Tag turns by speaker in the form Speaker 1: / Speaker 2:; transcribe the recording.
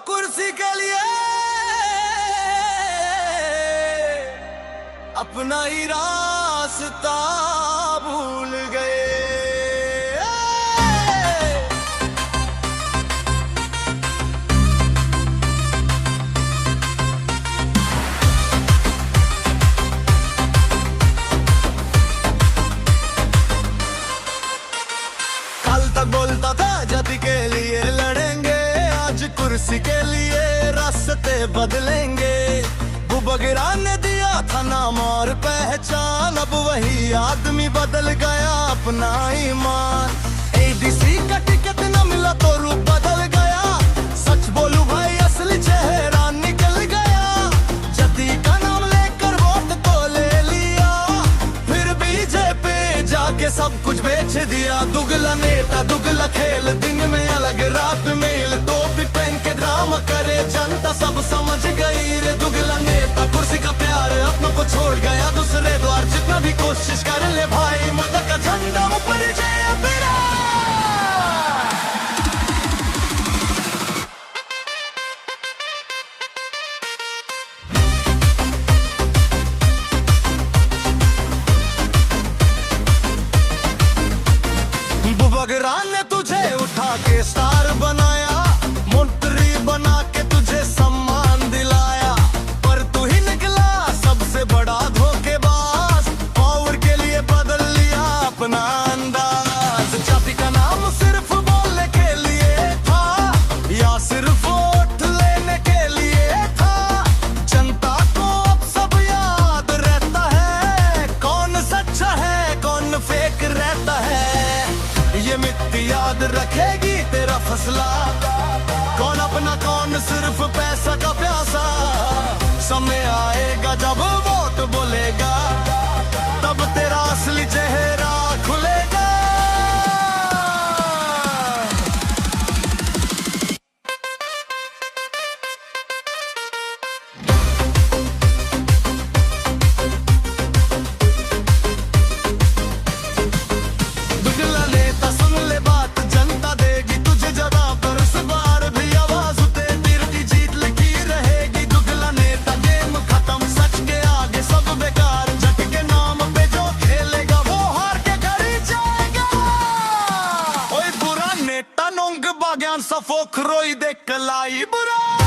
Speaker 1: कुर्सी के लिए अपना ही रास्ता भूल गए। कल तक बोलता था जाति के लिए लड़ेंगे, आज कुर्सी के लिए रास्ते बदलेंगे। बुबगरा ने दिया था नाम और पहचान, अब वही आदमी बदल गया अपना ईमान। एडीसी का टिकट न मिला तो रूप बदल गया, सच बोलूं भाई असली चेहरा निकल गया। जाति का नाम लेकर वोट तो ले लिया, फिर बीजेपी जाके सब कुछ बेच दिया। दुगला नेता दुगला खेल, दिन में अलग रात मेल, टोपी पहन के ड्रामा करे जनता सब समझ गई रे। दुगला नेता कुर्सी का प्यार अपनों को छोड़ गया दूसरे द्वार, जितना भी कोशिश कर ले भाई मुद्दा का झंडा ऊपर जय बिरा। बुबगरा ने तुझे उठा के स्टार बनाया, मंत्री बना के तुझे सम्मान दिलाया, पर तू ही निकला सबसे बड़ा धोखेबाज। पावर के लिए बदल लिया अपना अंदाज। जाति का नाम सिर्फ बोलने के लिए था या सिर्फ वोट लेने के लिए था? जनता को अब सब याद रहता है, कौन सच्चा है कौन फेक रहता है। ये मिट्टी याद रखेगी तेरा फसला, कौन अपना कौन सिर्फ पैसा का प्यासा। समय आएगा जब वोट बोलेगा, तब तेरा असली चेहरा खुलेगा। दुगला नेता सुन ले बात, जनता देगी तुझे जवाब, पर इस बार भी आवाज तेरी जीत लिखी रहेगी। दुगला नेता गेम खत्म, सच के आगे सब बेकार, जट के नाम पे जो खेलेगा वो हार के घर ही जाएगा। ओए बुरा नेता नोंग बाग्यान सफोक रोई दे कलाई बुरा।